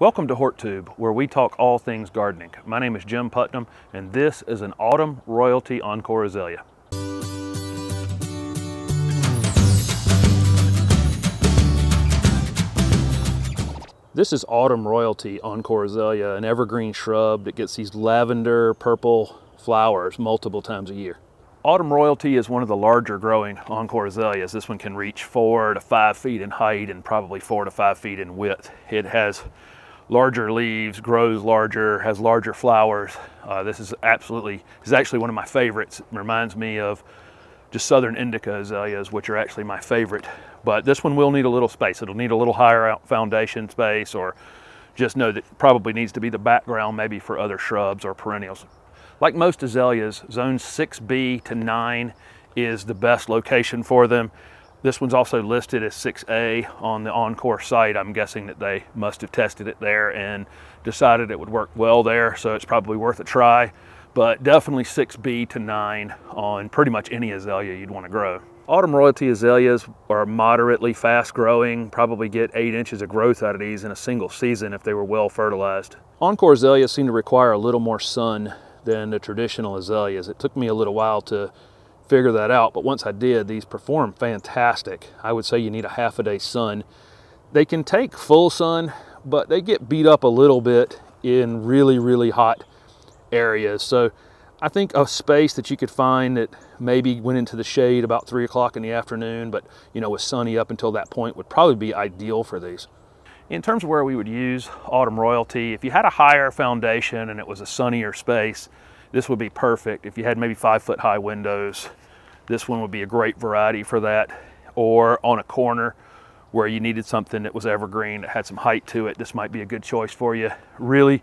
Welcome to HortTube, where we talk all things gardening. My name is Jim Putnam, and this is an Autumn Royalty Encore Azalea. This is Autumn Royalty Encore Azalea, an evergreen shrub that gets these lavender purple flowers multiple times a year. Autumn Royalty is one of the larger growing Encore azaleas. This one can reach 4 to 5 feet in height and probably 4 to 5 feet in width. It has larger leaves, grows larger, has larger flowers. This is actually one of my favorites. It reminds me of just southern indica azaleas, which are actually my favorite. But this one will need a little space. It'll need a little higher foundation space, or just know that it probably needs to be the background maybe for other shrubs or perennials. Like most azaleas, zones 6B to 9 is the best location for them. This one's also listed as 6A on the Encore site. I'm guessing that they must have tested it there and decided it would work well there, so it's probably worth a try. But definitely 6B to 9 on pretty much any azalea you'd want to grow. Autumn Royalty azaleas are moderately fast growing, probably get 8 inches of growth out of these in a single season if they were well fertilized. Encore azaleas seem to require a little more sun than the traditional azaleas. It took me a little while to figure that out, but once I did, these perform fantastic. I would say you need a half a day sun. They can take full sun, but they get beat up a little bit in really hot areas. So I think a space that you could find that maybe went into the shade about 3 o'clock in the afternoon, but was sunny up until that point, would probably be ideal for these. In terms of where we would use Autumn Royalty, if you had a higher foundation and it was a sunnier space, this would be perfect. If you had maybe 5-foot high windows, this one would be a great variety for that. Or on a corner where you needed something that was evergreen, that had some height to it, this might be a good choice for you. Really,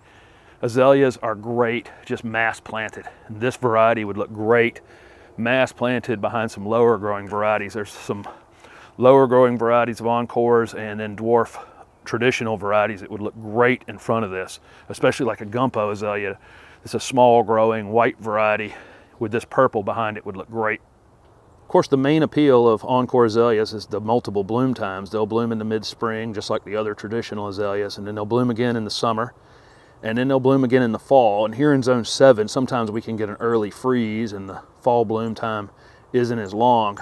azaleas are great just mass planted. And this variety would look great mass planted behind some lower growing varieties. There's some lower growing varieties of Encores and then dwarf traditional varieties that would look great in front of this, especially like a gumpo azalea. It's a small growing white variety with this purple behind it would look great. Of course, the main appeal of Encore azaleas is the multiple bloom times. They'll bloom in the mid-spring just like the other traditional azaleas, and then they'll bloom again in the summer, and then they'll bloom again in the fall. And here in zone 7, sometimes we can get an early freeze and the fall bloom time isn't as long.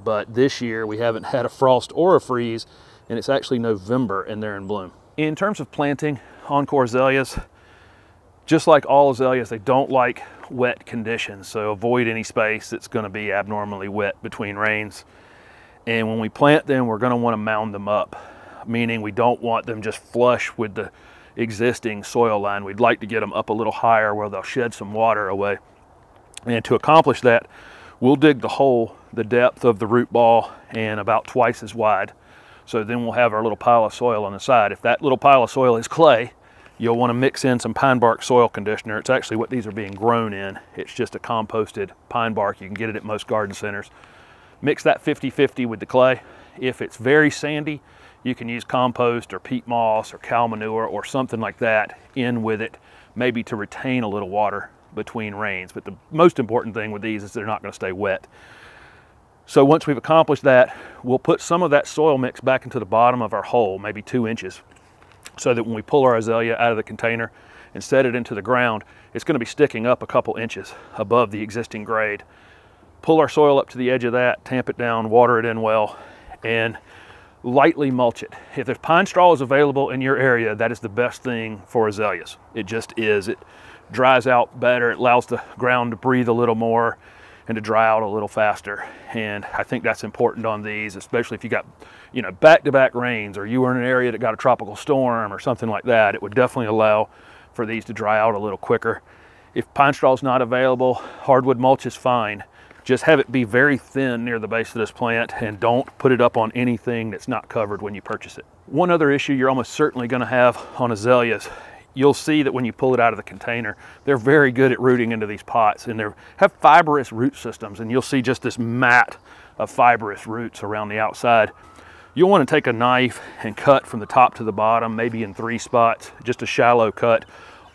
But this year we haven't had a frost or a freeze, and it's actually November and they're in bloom. In terms of planting Encore azaleas, just like all azaleas, they don't like wet conditions, so avoid any space that's going to be abnormally wet between rains. And when we plant them, we're going to want to mound them up, meaning we don't want them just flush with the existing soil line. We'd like to get them up a little higher where they'll shed some water away. And to accomplish that, we'll dig the hole the depth of the root ball and about twice as wide. So then we'll have our little pile of soil on the side. If that little pile of soil is clay, you'll want to mix in some pine bark soil conditioner. It's actually what these are being grown in. It's just a composted pine bark. You can get it at most garden centers. Mix that 50-50 with the clay. If it's very sandy, you can use compost or peat moss or cow manure or something like that in with it, maybe to retain a little water between rains. But the most important thing with these is they're not going to stay wet. So once we've accomplished that, we'll put some of that soil mix back into the bottom of our hole, maybe 2 inches. So that when we pull our azalea out of the container and set it into the ground, it's going to be sticking up a couple inches above the existing grade. Pull our soil up to the edge of that, tamp it down, water it in well, and lightly mulch it. If there's pine straw is available in your area, that is the best thing for azaleas. It just is. It dries out better. It allows the ground to breathe a little more and to dry out a little faster. And I think that's important on these, especially if you got, back-to-back rains, or you were in an area that got a tropical storm or something like that. It would definitely allow for these to dry out a little quicker. If pine straw is not available, hardwood mulch is fine. Just have it be very thin near the base of this plant, and don't put it up on anything that's not covered when you purchase it. One other issue you're almost certainly going to have on azaleas, you'll see that when you pull it out of the container, they're very good at rooting into these pots, and they have fibrous root systems, and you'll see just this mat of fibrous roots around the outside. You'll want to take a knife and cut from the top to the bottom, maybe in 3 spots, just a shallow cut,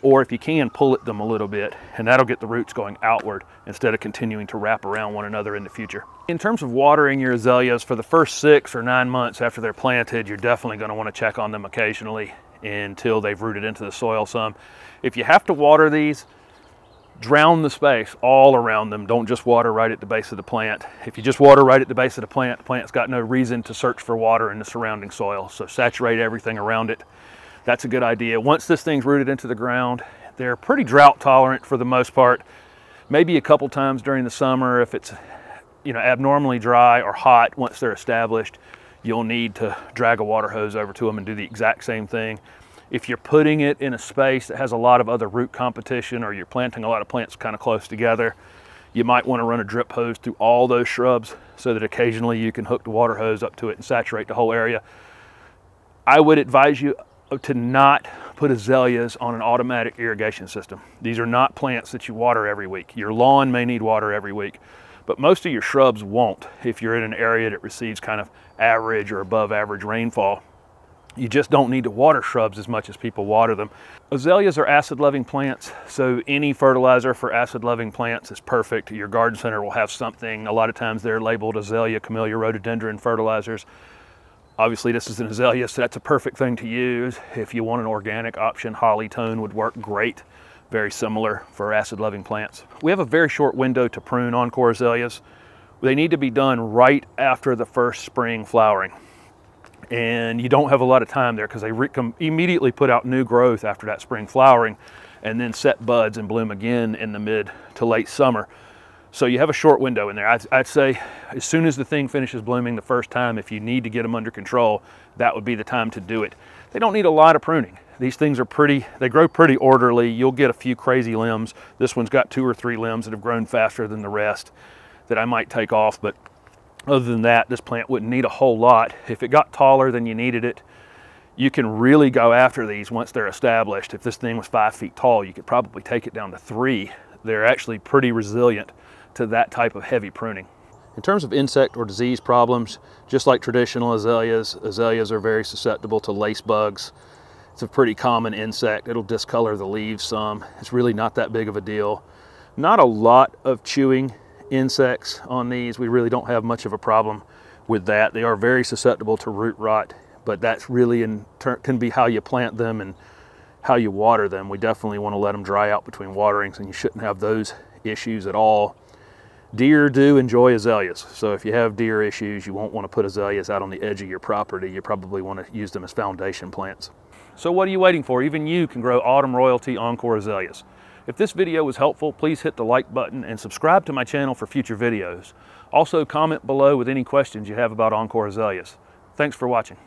or if you can, pull at them a little bit, and that'll get the roots going outward instead of continuing to wrap around one another in the future. In terms of watering your azaleas, for the first 6 or 9 months after they're planted, you're definitely going to want to check on them occasionally. until they've rooted into the soil some. If you have to water these, drown the space all around them. Don't just water right at the base of the plant. If you just water right at the base of the plant's got no reason to search for water in the surrounding soil. So saturate everything around it. That's a good idea. Once this thing's rooted into the ground, they're pretty drought tolerant for the most part. Maybe a couple times during the summer, if it's abnormally dry or hot, once they're established, you'll need to drag a water hose over to them and do the exact same thing. If you're putting it in a space that has a lot of other root competition, or you're planting a lot of plants kind of close together, you might want to run a drip hose through all those shrubs so that occasionally you can hook the water hose up to it and saturate the whole area. I would advise you to not put azaleas on an automatic irrigation system. These are not plants that you water every week. Your lawn may need water every week, but most of your shrubs won't if you're in an area that receives kind of average or above average rainfall. You just don't need to water shrubs as much as people water them. Azaleas are acid-loving plants, so any fertilizer for acid-loving plants is perfect. Your garden center will have something. A lot of times they're labeled azalea, camellia, rhododendron fertilizers. Obviously this is an azalea, so that's a perfect thing to use. If you want an organic option, holly tone would work great. Very similar for acid-loving plants. We have a very short window to prune Encore azaleas. They need to be done right after the first spring flowering. And you don't have a lot of time there because they immediately put out new growth after that spring flowering and then set buds and bloom again in the mid to late summer. So you have a short window in there. I'd say as soon as the thing finishes blooming the first time, if you need to get them under control, that would be the time to do it. They don't need a lot of pruning. These things are they grow pretty orderly. You'll get a few crazy limbs. This one's got 2 or 3 limbs that have grown faster than the rest that I might take off, but other than that, this plant wouldn't need a whole lot. If it got taller than you needed it, you can really go after these once they're established. If this thing was 5 feet tall, you could probably take it down to 3. They're actually pretty resilient to that type of heavy pruning. In terms of insect or disease problems, just like traditional azaleas, azaleas are very susceptible to lace bugs. It's a pretty common insect. It'll discolor the leaves some. It's really not that big of a deal. Not a lot of chewing insects on these. We really don't have much of a problem with that. They are very susceptible to root rot, but that's really can be how you plant them and how you water them. We definitely want to let them dry out between waterings, and you shouldn't have those issues at all. Deer do enjoy azaleas, so if you have deer issues, you won't want to put azaleas out on the edge of your property. You probably want to use them as foundation plants. So what are you waiting for? Even you can grow Autumn Royalty Encore azaleas. If this video was helpful, please hit the like button and subscribe to my channel for future videos. Also, comment below with any questions you have about Encore azaleas. Thanks for watching.